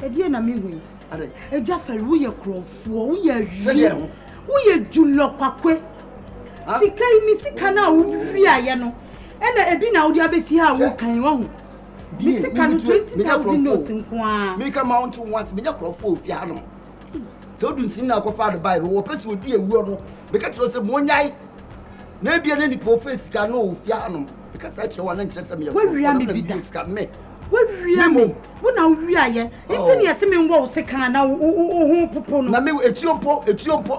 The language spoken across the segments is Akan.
Edia na me hu. Eja fari wo ye krofo, wo ye wi. Wo ye julo kwakwe. Sika mi sika na wo wi aye no. Ena ebi na wo dia besi ha wo kan wo ho. Mi sika no 20,000 notes nko. Me come out once me krofo ofi ha no. So do nsin na akofa the Bible wo pese odi ewu no. Because you say monyai. Na bia na ni professor ka no ofi ha no. Because I tell one and just me. What really be that? What really? What now we are here? It's in your semi wall second now. Oh, Popo. Na me etiompo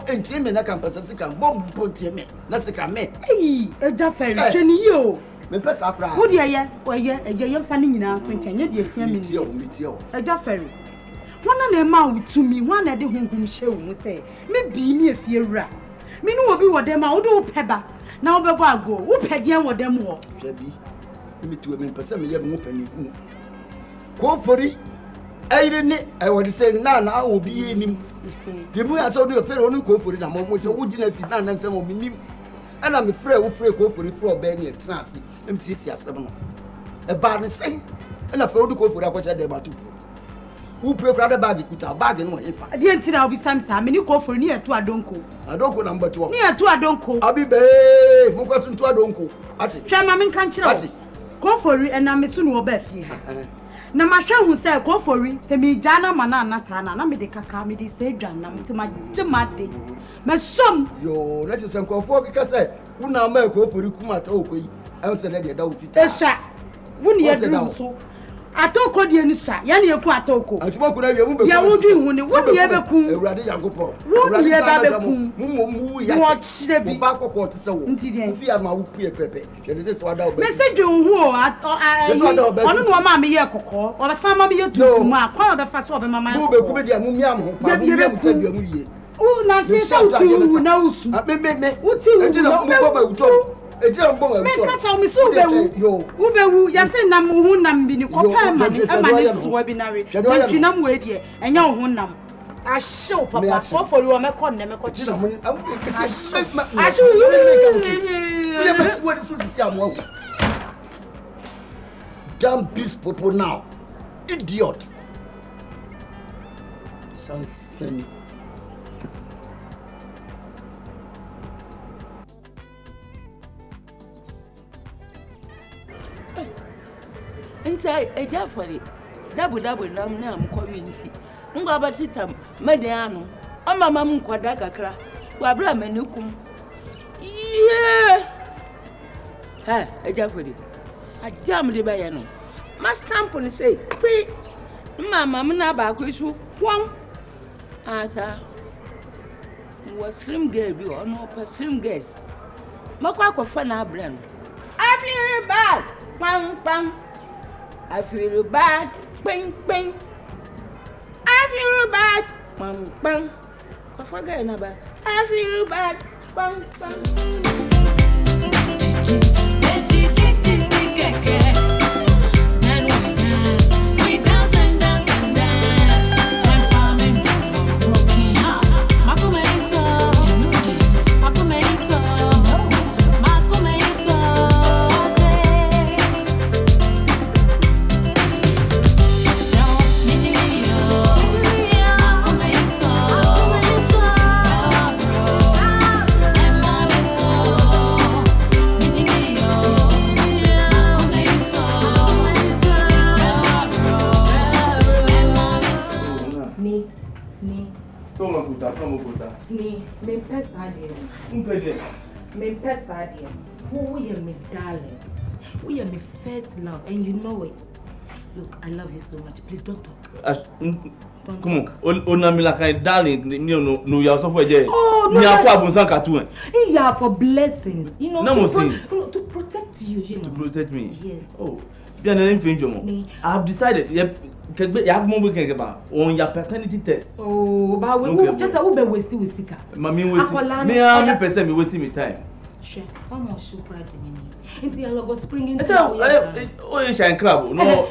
enti me na campus second bomb ponti me. Na second me. Hey, a Jaffery, sheni yo. Me pesa afra. Wo dia ye? Wo ye, ye mfa ni nyina to nkyanye de ehia me ni. A Jaffery. One na ma wo to me, one na de honhom hye wo mu say. Me bi mi Efiewura. Me no obi wo dem a wo do peba. Na wo bebo ago. Wo pedian wo dem wo. Hwebi. Me to me pesa me ye mo pani. Ko fori ayire ni I would say na obi enim de mu asa do fere onu ko fori na mo se wo gina fi na nse mo minim ana me frɛ wo frɛ ko fori fro ba ni trance mcc asem no e ba ne sei ana fɛ wo ko fori akɔcha de ba tu wo pre fra de bag kuta bag no e fa de enti na obi samsa me ni ko fori ni etu adonko na mbati wo ni etu adonko abi be mo kwaso ntu adonko ati hwa ma me nka nkyerɛ wo ko fori ena me so no oba fie ha na ma hwe hu se ko fori se mi jana mana na sa na me de kaka me de se dwan na mti ma gemade me som yo na ti se ko fo kika se una ma ko fori kuma ta okoyi e se na de da wo fita esa woni ye drum so atoko de ni sa ya na eku atoko atuma ku na wi mu be ya wo dun hu ni woni ye beku ewurade yagopo woni ye ba beku mu ya wo chire bi ba kokko te se wo fi ya ma wo pie pepe ye de se wada wo be message hu o onu no ma me ye kokko o be san ma me ye tu mu akwa be fa so be mama mu be ku be dia mu miam ho pa mu miam te dia mu ye u na se so tu na usu me uti u na mu ko ba uto ejira mbo me ka taw me so ubewu ya se nam hu nam bi ni kopa ma ni so bi na we ntwi nam we die enya hu nam ahyew papa for for you me ko ne me ko chi ahyew you be what is this am damn beast people now idiot Sansani inside a Afari, double nam nam community. Ngwa batitam, Mediano, o mamma Mquadaka, Wabra Menukum. Yeah, ha, a Afari. I jammed the bayano. My stamp on say, Pray, Mamma Naba, which one answer was slim girl, you or no slim guess. Macquack of Fana brand. I feel bad, pam. I feel bad, bang. I feel bad, bang. I feel bad, bang. Me pesadia. Who you me darling? We are my first love, and you know it. Look, I love you so much. Please don't talk. Come on, Onamila, darling. No, you are so for Jay. Oh, no. You are for blessings. You know, to protect you. You know. To protect me. Yes. Oh, I have decided. You have more we can get about on your paternity test. Oh, but we just a little bit wasting with Sika. Mammy, me 100% me wasting my time. Sure, one more shoe pride in me. Into your logo springing. Oh, you shine crab. No,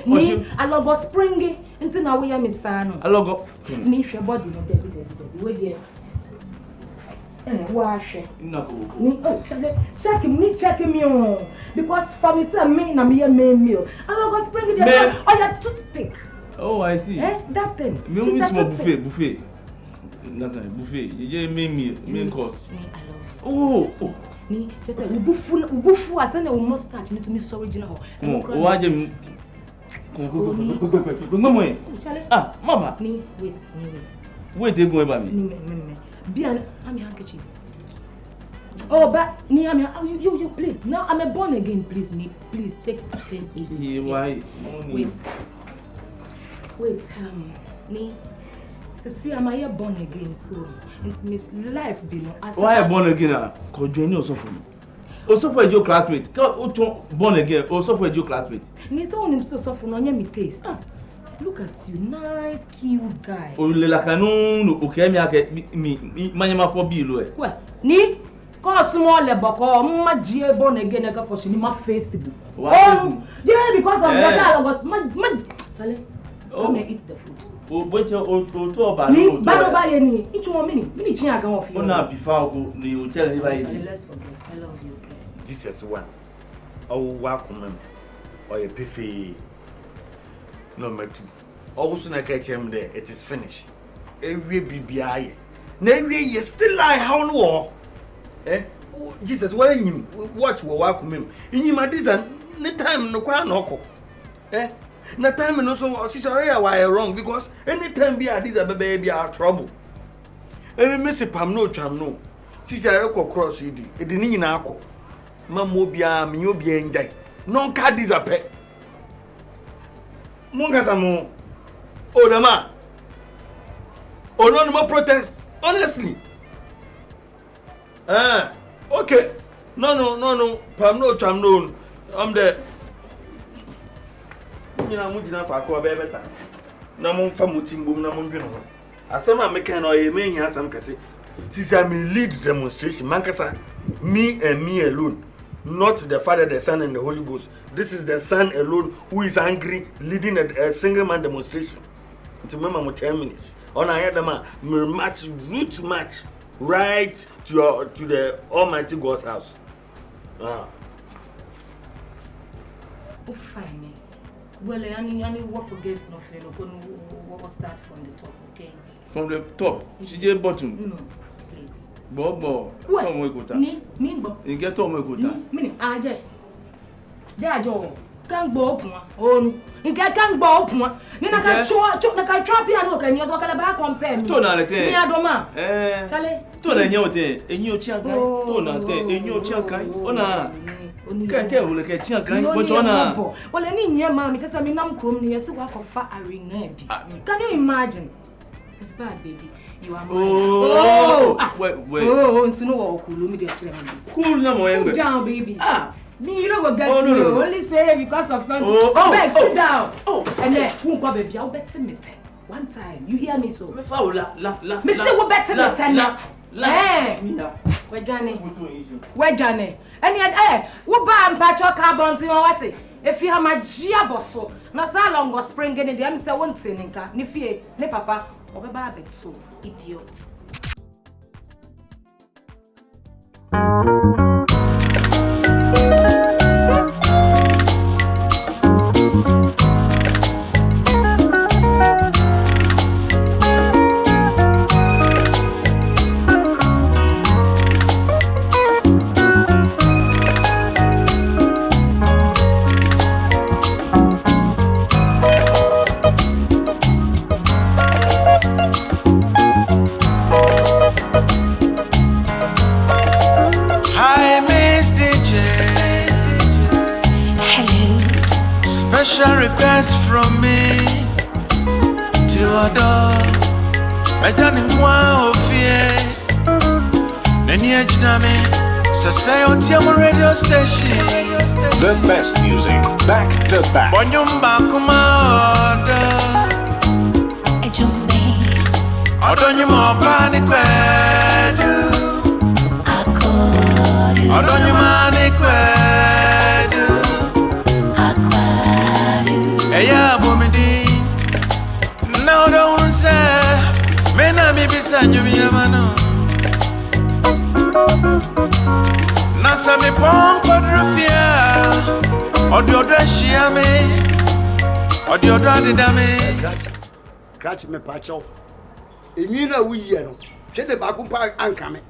I love springing into now we are Miss Sano. I love me, your body, no, baby. Wash it. No, check me on because for me, some me, na me meal. I love springing. Oh, your toothpick. Oh, I see. That thing. Me small buffet. Nothing buffet. You just main course. I love you. Oh. Ni just say ubufu asana we must touch me to me sorry jina ho. Oh, why you go. Ah, mama. Ni wait you go by me. Ni be an am handkerchief. Oh, but ni am you please. Now I'm a born again, please take things easy. Why? Wait, ni see am I born again so it means life be no as why born again cause join also for me. Also for your classmate. Born again also for your classmate. Ni so on him so for no me taste. Look at you, nice cute guy. O le la kanu okay me manyama for bi lo e. Ni cause small le boko ma gie born again e ka for shini ma Facebook. Oh, yeah, because of that I was ma Charlie. Come and eat the food. Oh, but you to about no. Bado ba ye ni. Each one mini chin aga of you. Ona before go you tell anybody. Let's forget. I love you. Jesus one. Oh, welcome. Or a piffy. Number 2. Also na catch him there. It is finished. Every BBI. Never you still lie how no. Jesus, why you watch what welcome him. In you my design, no time no kwa no. Na time no so she's area why wrong because anytime be at this baby are trouble. Every miss pam no cham no. She's a cross you di. E di ni na akọ. Mamma bia me obi enjai. Non ka disappear. Munga samo. Oh dama. Oh no more protest. Honestly. Okay. No. Pam no cham no. I'm there. Na mujina fa ko be beta na mo fa mutimbum na mo ndweno asema meka na oye me hia asam kase since I lead demonstration mankasa me and me alone, not the Father, the Son and the Holy Ghost. This is the Son alone who is angry leading a single man demonstration. To remember 10 minutes on I had them march route march right to the Almighty God's house. Fine. Well, I won't forget nothing. We'll start from the top, okay? From the top? She did bottom? No, please. Bobo. What? Come on, Kota. Me, Bo. You get on my Kota. Me, Agya. Jajo. Can't go up one. Oh, you can't go up one. Then I can trap piano. Can you talk about compare me? Don't let me. I don't mind. Charlie. Don't let you there. And you check. Don't let you check. Ona. Keke ule ke tia kan botona. Well, any near mommy just I mean I'm chrome near so work of fat arena. Can you imagine? It's bad, baby. You are mine. Wait. Oh, so no cool me the children. Cool na mo yenwe. Down, baby. Me you know what get you only say because of something. Back sit down. And then who go baby I'll bet me 10. One time. You hear me so? Me fa la. Me say we bet me 10 now. Where Johnny? Where Johnny? And yet, what bam patcho carbon to what? If you have my gia bosso, na so long go spring in the say one thing, ni fie, ni papa, or ba bet so idiot. Special request from me to adore. I done in one of you. Nany age name, Society on radio station. The best music, back to back. Bonyumba kuma Odonyu mo panic kwedu. Odonyu manic kwedu. Eya bomidi. Now don't say. Mena mi bisanyu mi amano. Nasa mi pompa drufia. Odo shia me. Audio daddy dame. Scratch me pacho. Emina we ye no. Hwe de ba ko pa anka me.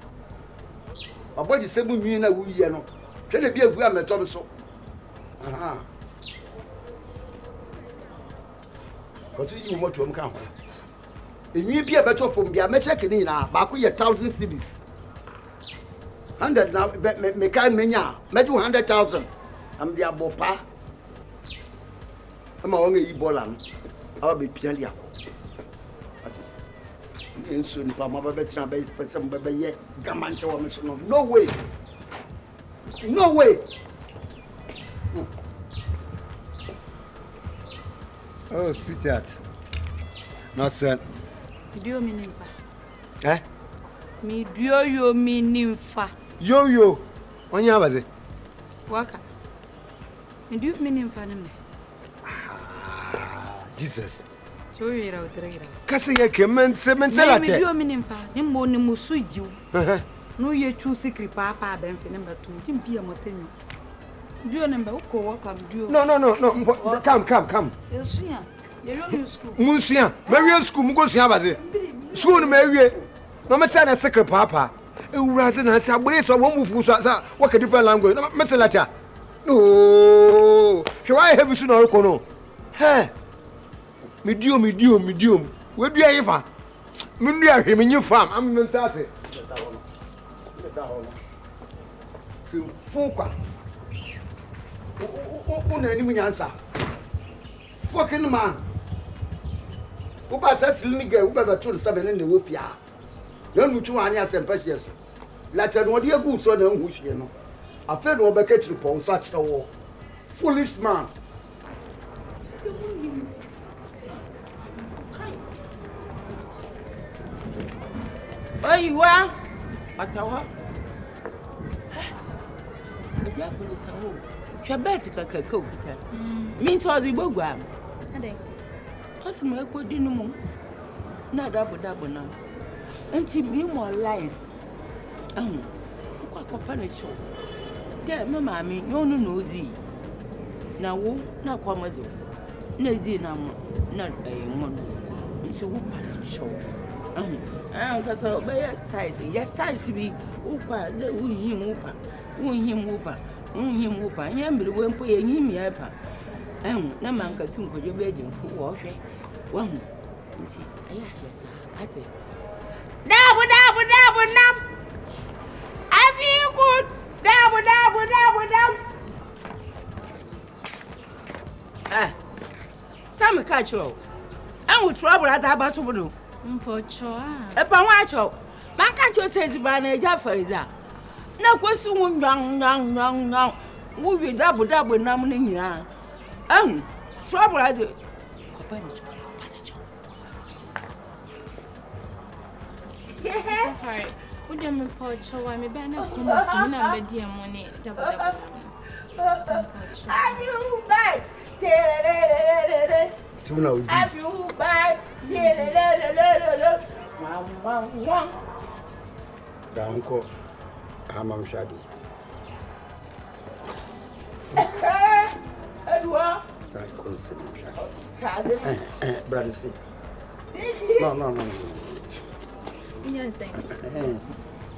Obodi se mu nwi na we ye no. Hwe de bia gu ametom so. Aha. Ko ti yi mo to m kan ho. Enwi bia beto fom bia me check ni na ba ko ye 1000 cedis. 100 now me kan menya. Me do 100,000. Am dia bopa. Ama wonga yi bola no. Awa be pian dia ko. So ni pa ma ba betra ba person ba ye gamanche wa me so no way. No way. Oh, sweetheart. No son. Dio minimfa. Eh? Mi dio yo minimfa. Yo. Onya baze. Waka. Mi dio minimfa ne me. Jesus. Choyira utrira. Kasi ye kemen late. Mi dio minimfa. Ni mo ni musujiu. No ye chu sikri papa ben fe number 2. Timpia motenyo. Dio number uko waka dio. No. Come. Yesuya. Ye yo school. Musia. Very school mu go sia baze. School no mawie. No me say na sikri papa. Ewura se na se abure so won mufu so sa waka different language. No me say late. No. She why have you no ko no. Hey. Medium. We do yifa. Me ndu ahwe me nyifam. Am me ntase. Simfu kwa. Una ni munyansa. Fucking man. Uba sa silmi ge uba ba tun sabe ne wo fia. Na mutu ani asempa hyeso. Lata no de agu so na hu hye no. Afa no be ka chiri pon so a kire wo. Foolish man. Oyiwa. Atawa. Agya ko ni tawo. Hwabet kakaka okuta. Mi nso odi bogwa. Ade. Asima ekodi no mu. Na dabo na. Enti mi mo lies. Kwa na cho. Ke mama mi yonu no ozi. Na wo na kwa mazo. Na edi na mo. Na mo. Nso wo pa na cho. Kasa be style. Yes style bi ukwa de uhim upa. Uhim upa. Nyambiri wempo ye nyimi apa. Na manka sinkojo be jemfu wo hwe. Wa hu. Nti aya yesa. Ate. Dabu nam. I feel good. Dabu. Some catch you. And we trouble at about to do. Mpocho. E pa wa cho. Man catch you say ba na Afari za. Na kwesi won yang. Wo wi dabu nam ne nyina. Trouble at the Kopanicho. Afari. Udi me pocho wa me ba na kuma tumina be dia money dabu. Ayu bai. Tumna udi. Ayu bai. Da unko amam shadi. Edwa. Sai konsen shadi. Brother see. No. Yes.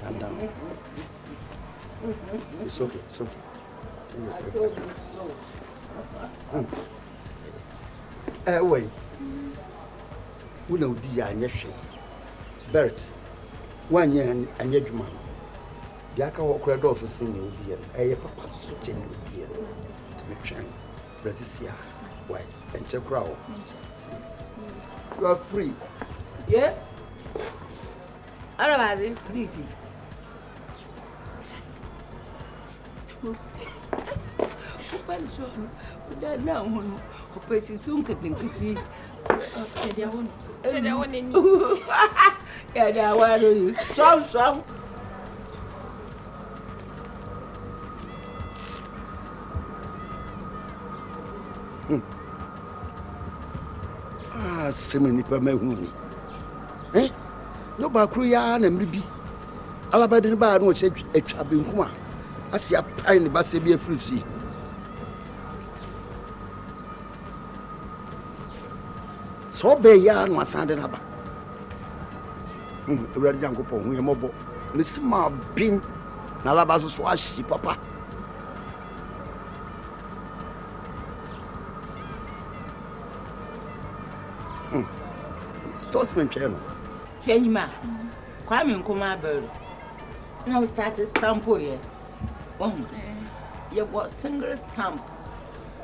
Calm down. It's okay. Wait. Una udi ya nyehwe. Bert. Wanye anye dwuma. Dia ka wo kura do so sin ne udi ya. Eye papa so che ne udi ya. Me twen. Brazisia. Why? Enche kura wo. You are free. Yeah. Araba is free. Kopanicho. Uda na hono. Opesi sunketenkiti. Dia won ni. Ya dia wano. Strong. Semi nipa mahuni. No ba kru ya na mribi. Alaba de ba no che atwa benkum a. Asia pai ne ba se bi afrusi. So be ya no asande na ba. Ewurade Nyankopɔn hu yɛmɔbɔ. Mesi ma bin na laba so ahyi papa. So what's been channel? Jenima. Kwame nkoma abero. Na we start stamp here. You what single stamp.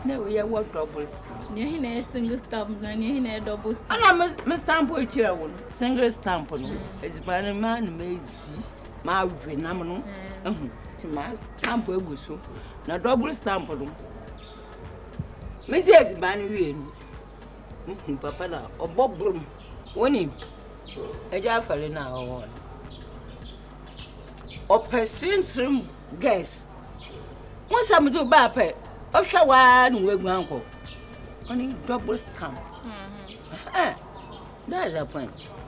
No, we have double stamp. Near him single stamp, and near him double stamp. And I must stamp with you. Single stamp. It's by a man made my phenomenal. To my stamp will so. Now double stamp. Mrs. Banwin. Papa or Bob Broom. Winning. Afari now. Or persistent guess. Once I'm to Bape. Oh, Shawan with uncle. Only double stamp. That's a point.